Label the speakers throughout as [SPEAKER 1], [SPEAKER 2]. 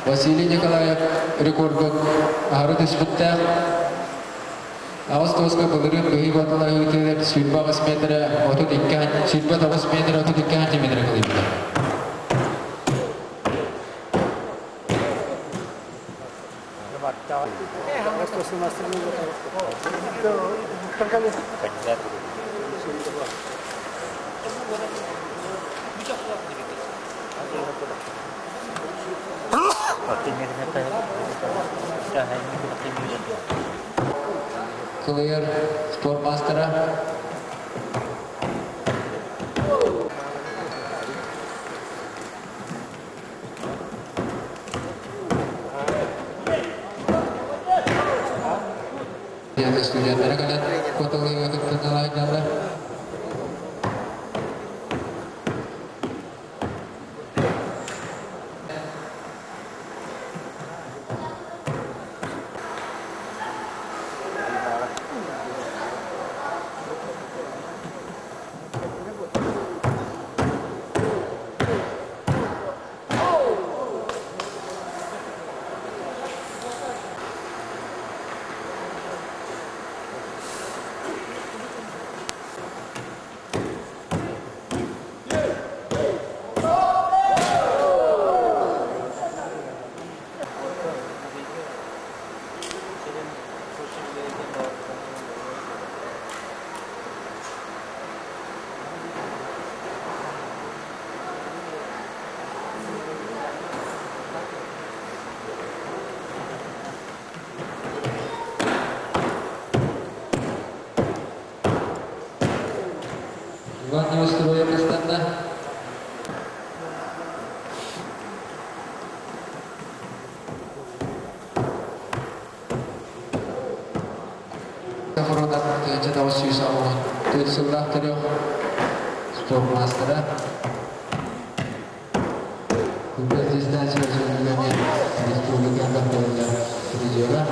[SPEAKER 1] Василий Николаев рекордын ағыры түспітті. Ağız toğuzga bılırın büyük batılar hüyütелер sütba 9 metre, 9 metre, 32 metre kılıydı. Clear Sport Master. Yang setuju antara kalian foto untuk penilaian. Иван устроя постоянно. Kemudian kita tahu sih sama itu sebelah tadi Sport Master. Untuk distansi sebenarnya di seluruh kandang bola di Jawa.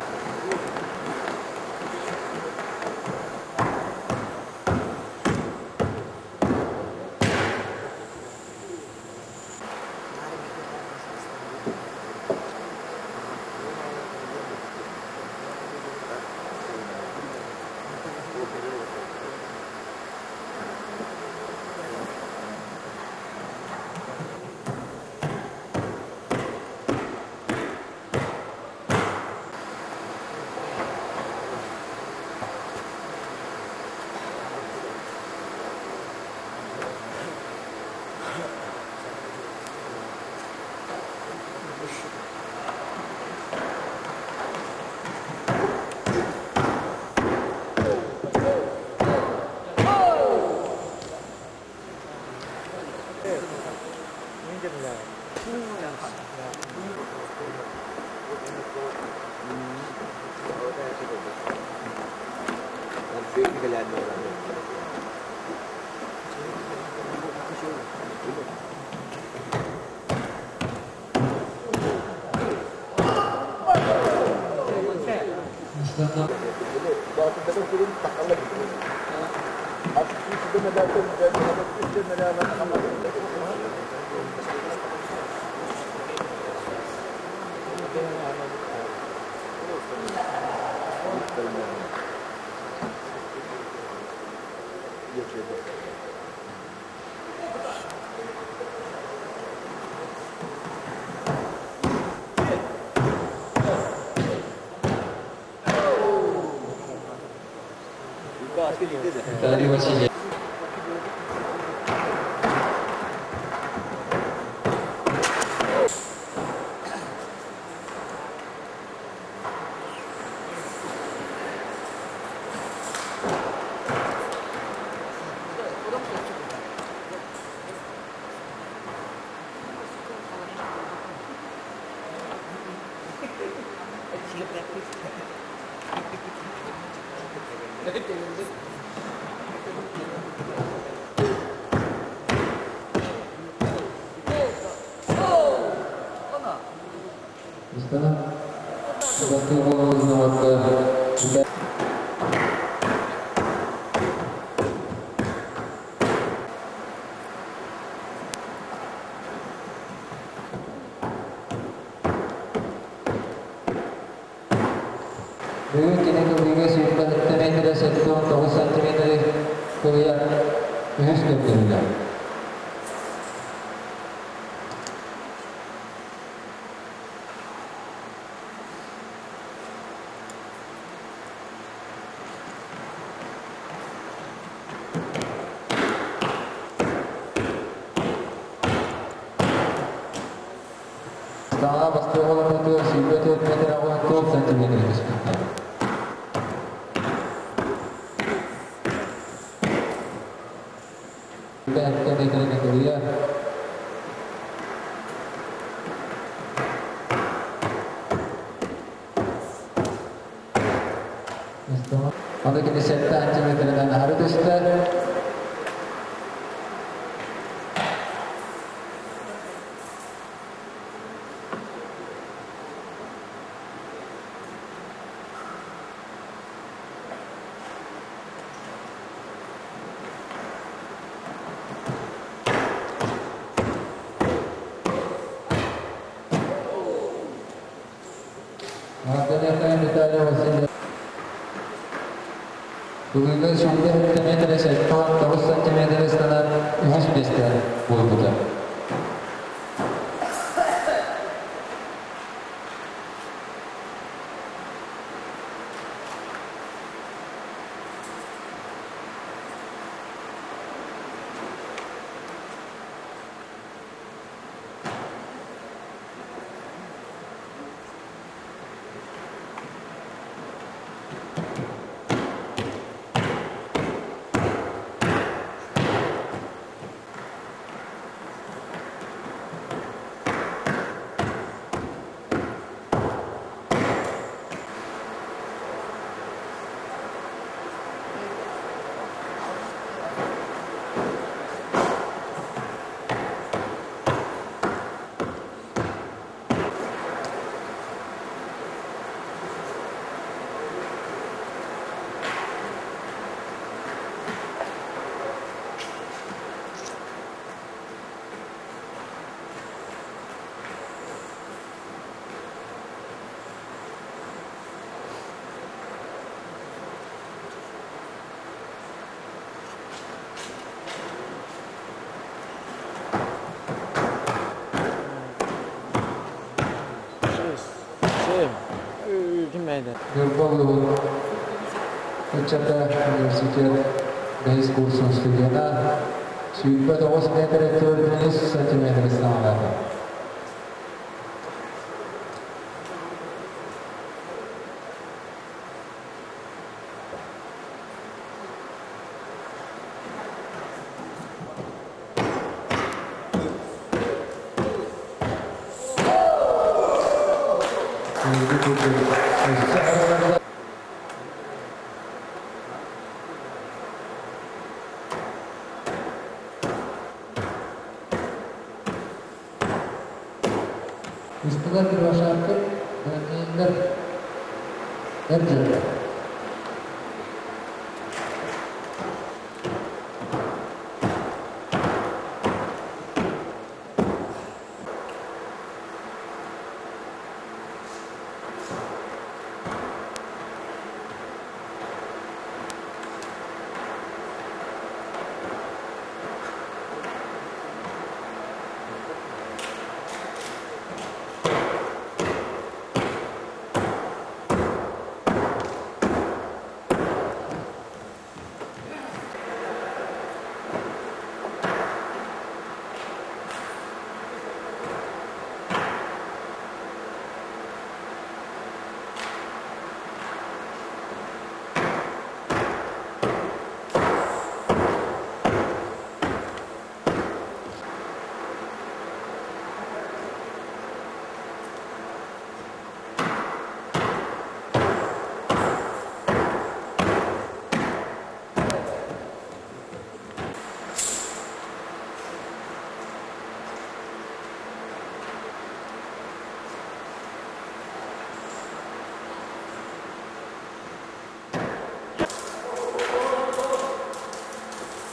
[SPEAKER 1] Tadi masih Büyük büyüğe sürüp 10 metre, 9 santimetre koyuya üst götürürler. Stana bastığı olan otu, silüet 4 metre olan 10 santimetre kısmında. Kita metre koyuya ಅದಕ್ಕೆ ಸೆಟ್ 5 ಮೀಟರ್ ಹರಿದಿಸ್ತಾರೆ Bugünkü sonunda 10 metre, 9 santimetre kadar üst piste bulunacak. Gerbolu Ucata Universitet Base Kursus Studiana Sudpa 9 meter 4 cm standarda. Istiqlal Başarkı Erciyes.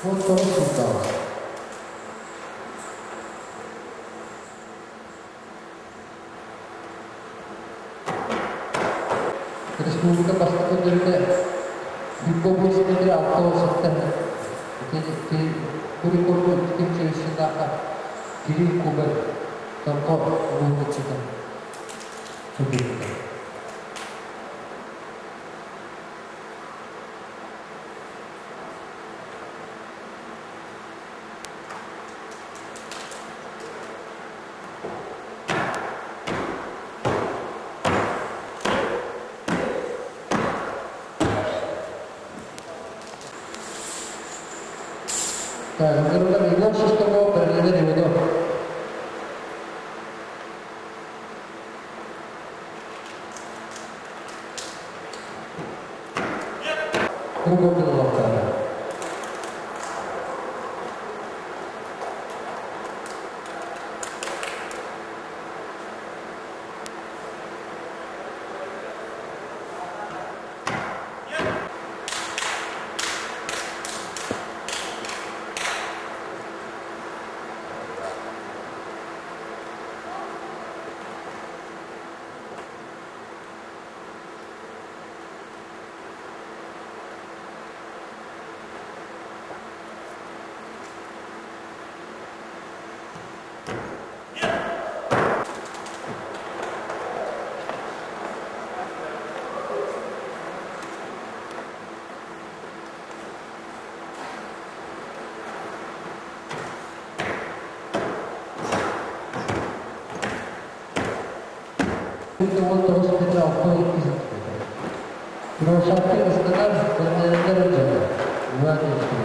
[SPEAKER 1] Foto Sultan.
[SPEAKER 2] республика башка көндөрүнө Футбол исметleri автобустар Курикуру тükümçe üstündeki Giri Kuber Tanko Uğurlu çıkan Türkiye'de. Menurut Ringo sistem berada di mana? Hukum berlaku. Untuk terus kita apa itu? Terus sampai sekarang benar-benar saja. Buat itu.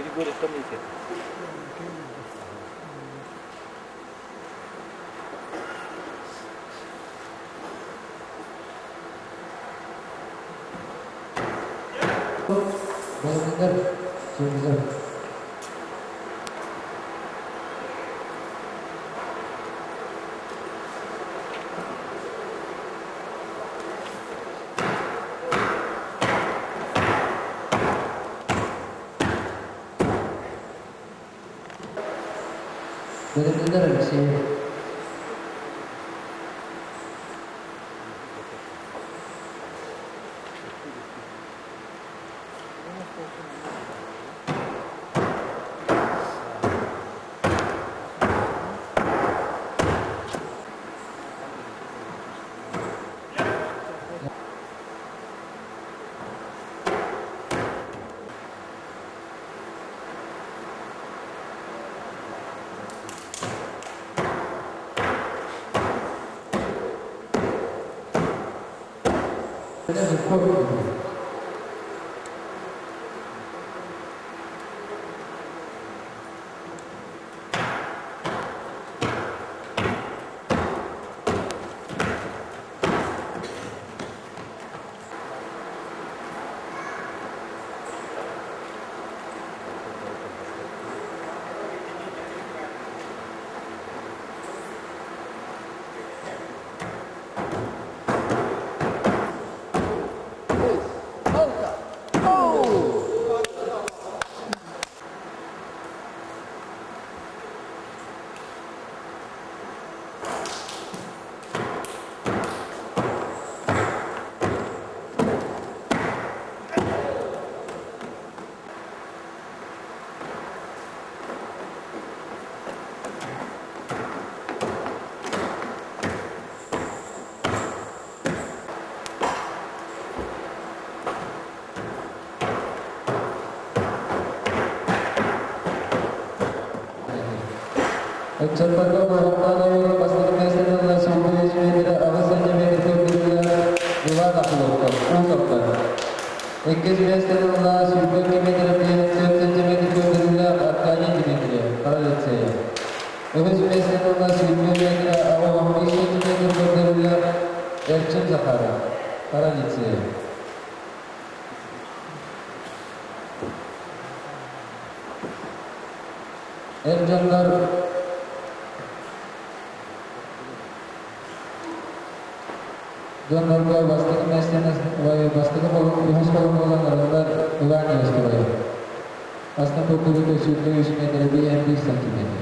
[SPEAKER 3] Григорий Стамники.
[SPEAKER 2] Benar-benar sungguh. Benar-benar sih. Ada rekod. Ucapannya bahwa pasti adalah sebuah media awasnya media media dua ungkapkan. Ekis adalah sebuah media media media akannya di media. Kalau saya Ercanlar Jonlarga бастығы мәселені бастығы жұмыс болған адамдар Иван Яскурай. Астан көкірігі сүрді 3 метр 51 сантиметр.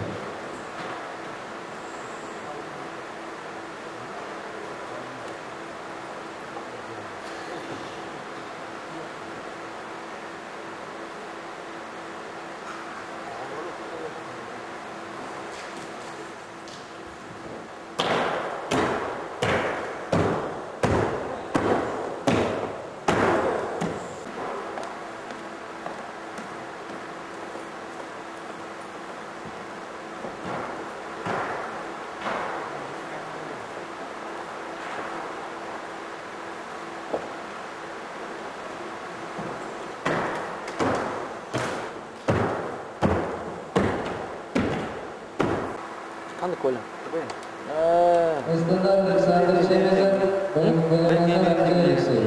[SPEAKER 3] Қанды Коля?
[SPEAKER 2] Ыстындар Александр Шемезов, бөлімдер Алексей.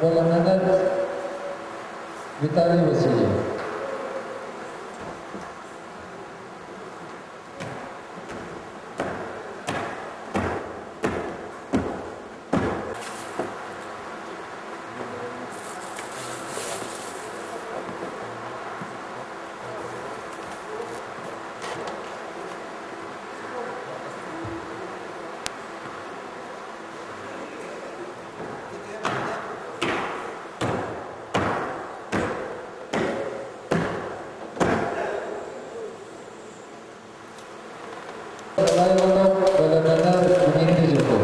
[SPEAKER 2] Бөлімдер Виталий Васильев. Лайванов, бөлімдер Дмитрий Жирков.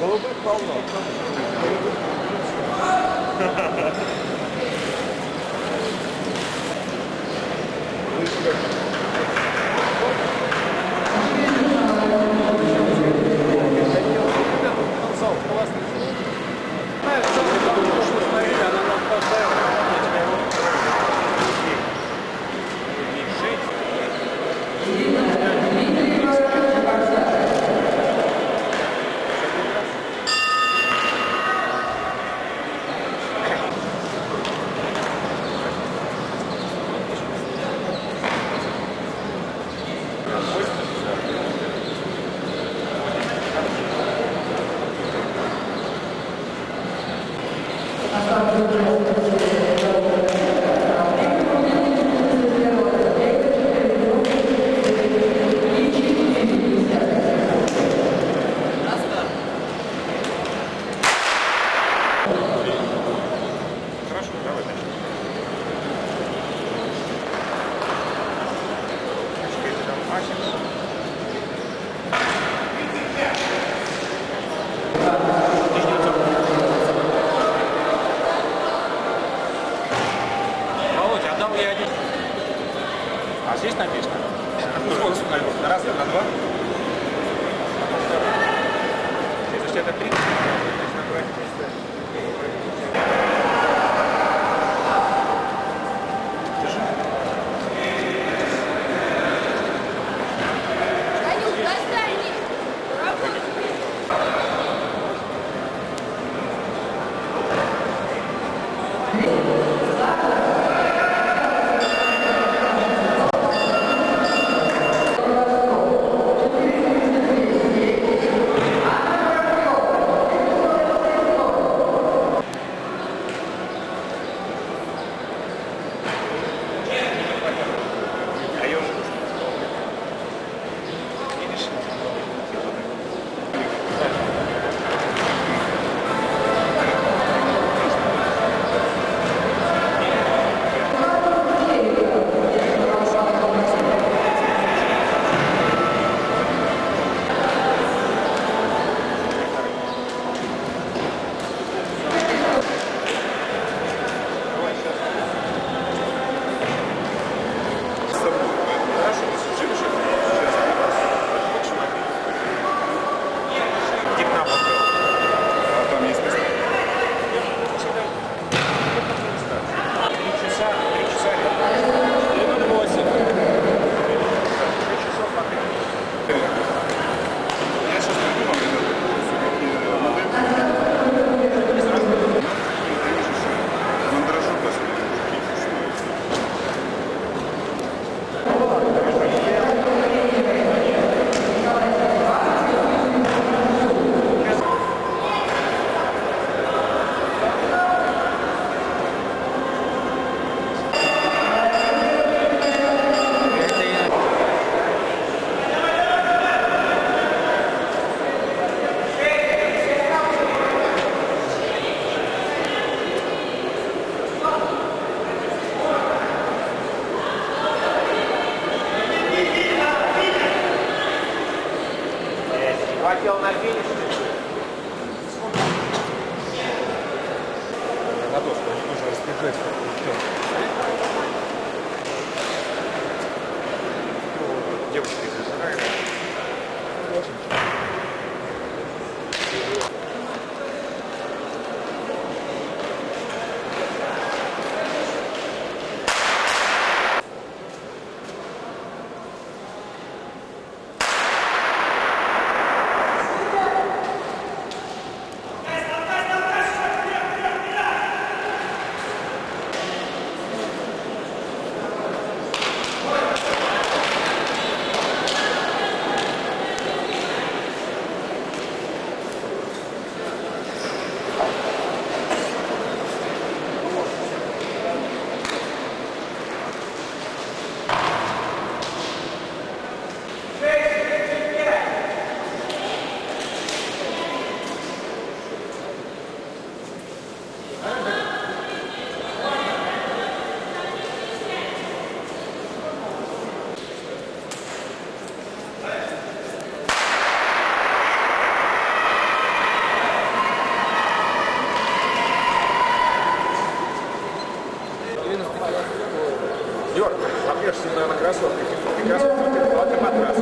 [SPEAKER 4] Голубых полно.
[SPEAKER 5] Здесь написано. На раз, на два. Если это 30, значит на 2. хотел на финиш. На доску, они тоже разбегать. Девочки, Йорк, объешься на кроссовках. И кроссовки ты платим матрас.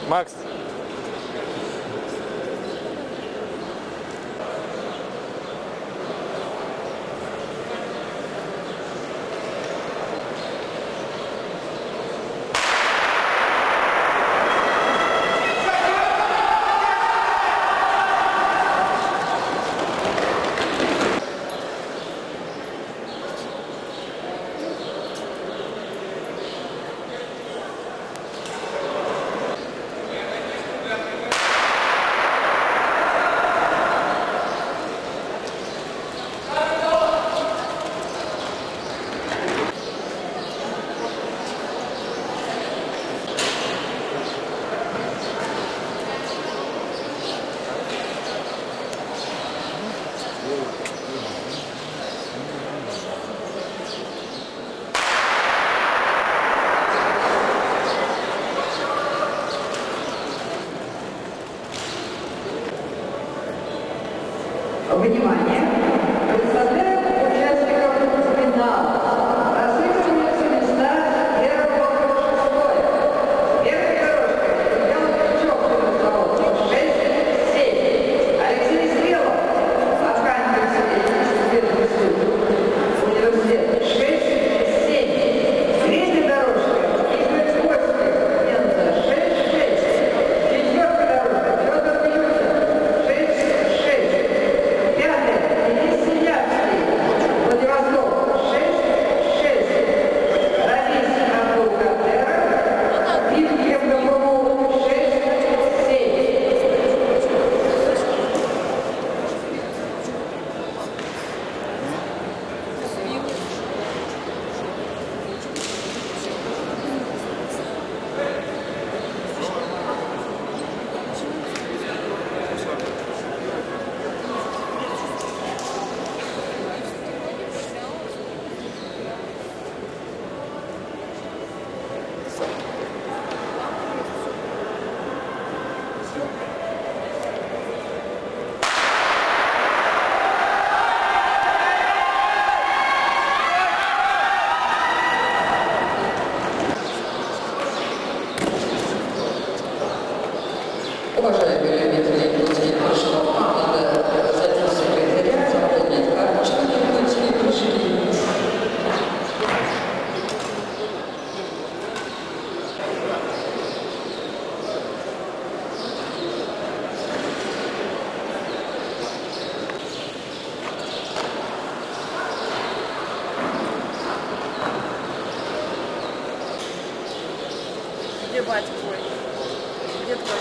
[SPEAKER 5] Макс.
[SPEAKER 3] Внимание! Представляем участников финала. Рассыпаются места первого шестое. Первой дорожкой идет Чоптин завод 6-7. Алексей Стрелов, Архангельский университет 6-7. Третья дорожка Игорь Костик, Пенза 6-6. Четвертая дорожка Федор Милютин 6-6. Пятая
[SPEAKER 4] Бать твой. Где твой?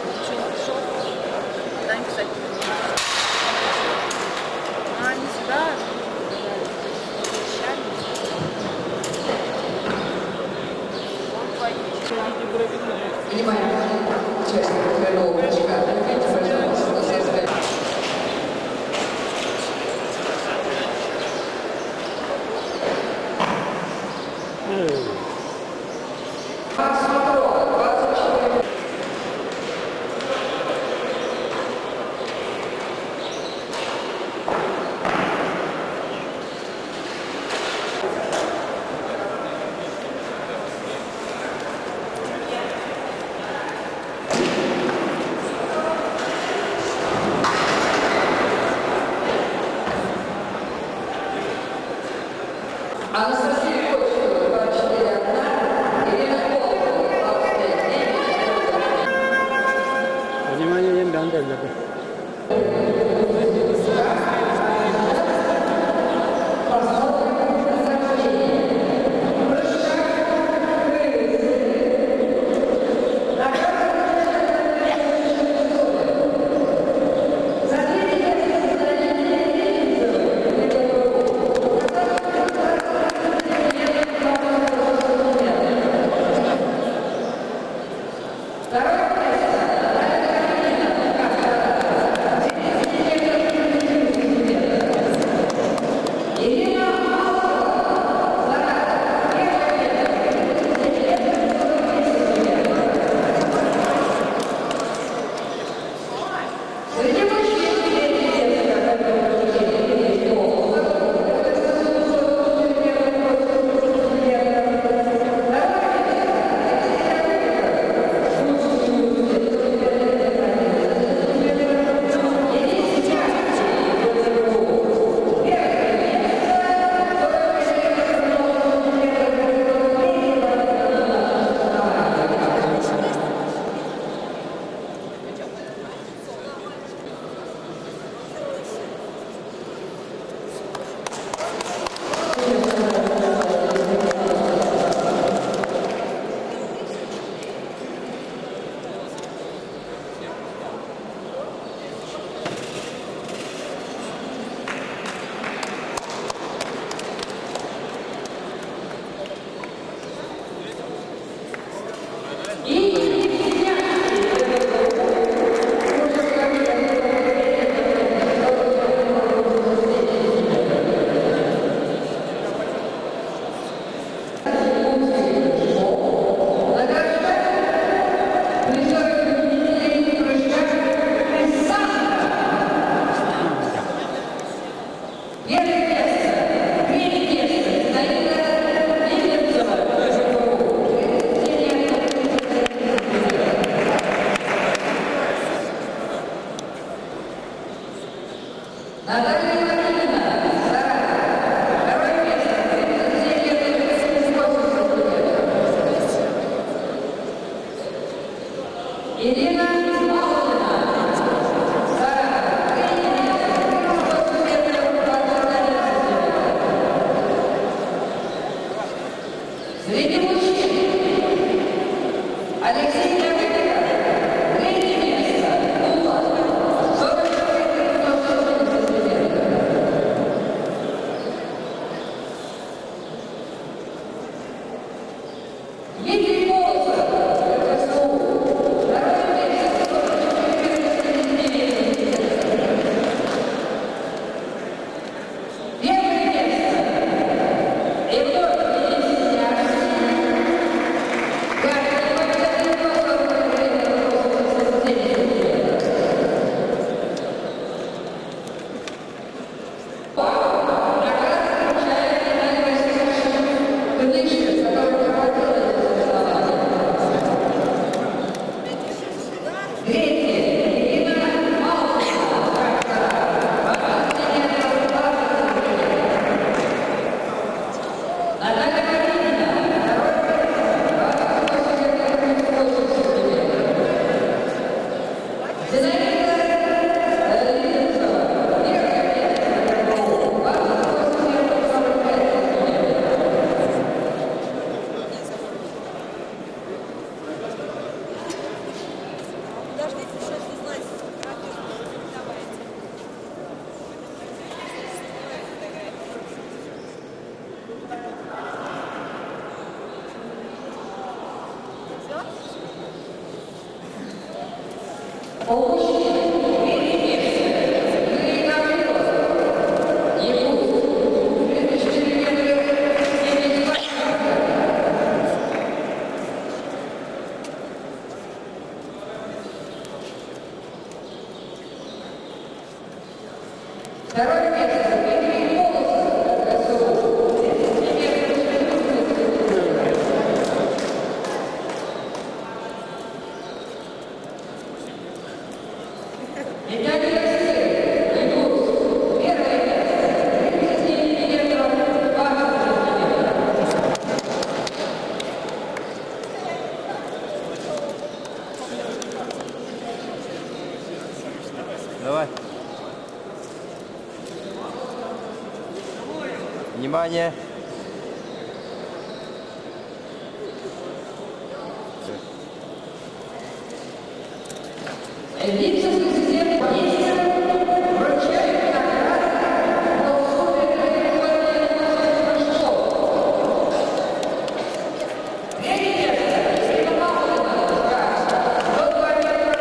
[SPEAKER 4] Ничего не пришел? Дай писать. А, не сюда? Он твои.
[SPEAKER 3] Внимание, участник тренировок чемпионата мира, пожалуйста, создать. Посмотрел, 24. Анастасия Кочева, 24-1, Ирина Колокова, 25-9.
[SPEAKER 6] Внимание, им дан дали.
[SPEAKER 3] Ирина среди мужчин Алексей Давыдов, третье место, Ула, 44,99. Второе место Дмитрий Колосов, Виталий Алексеев, Индус, первое место, 37 метров, 20 сантиметров.
[SPEAKER 6] Давай. Внимание.
[SPEAKER 3] Вице-президент Ельцин вручает награды за условия регулярного шоу. Третье место Ирина Павловна, 102 метра.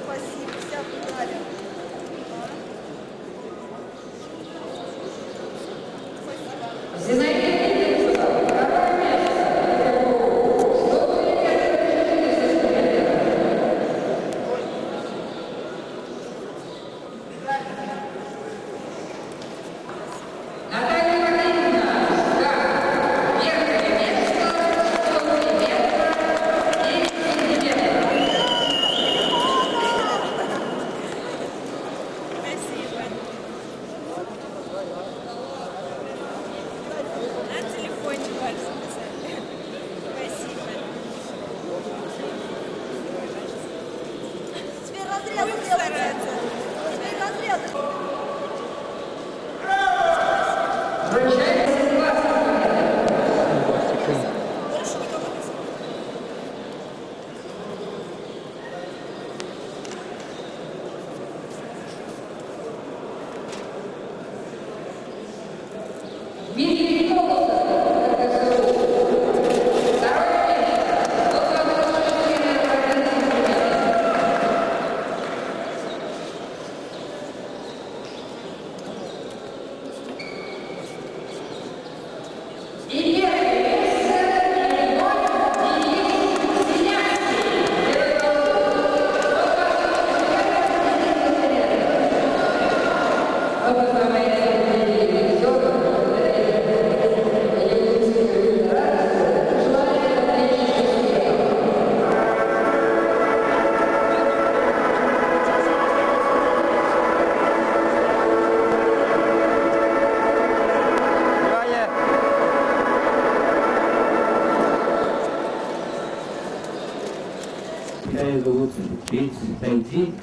[SPEAKER 4] Спасибо, вся медаль.
[SPEAKER 3] Зинаида Никитина, второе место. 103 метра 400 сантиметров. Наталья Валерьевна, да, первое место, 103 метра 10 сантиметров.
[SPEAKER 4] Спасибо. На телефоне вальс записали. Спасибо.
[SPEAKER 7] Теперь разряды делаются. Теперь разряды.
[SPEAKER 3] Вручается 20 сантиметров. Дмитрий Колосов, КСУ. Второе место, 194 метра 11 сантиметров. И первое место Ильон Денис Синявский. Первый
[SPEAKER 6] Внимание.
[SPEAKER 2] Меня зовут Петь Тайди.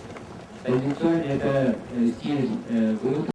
[SPEAKER 2] Традиционно это стиль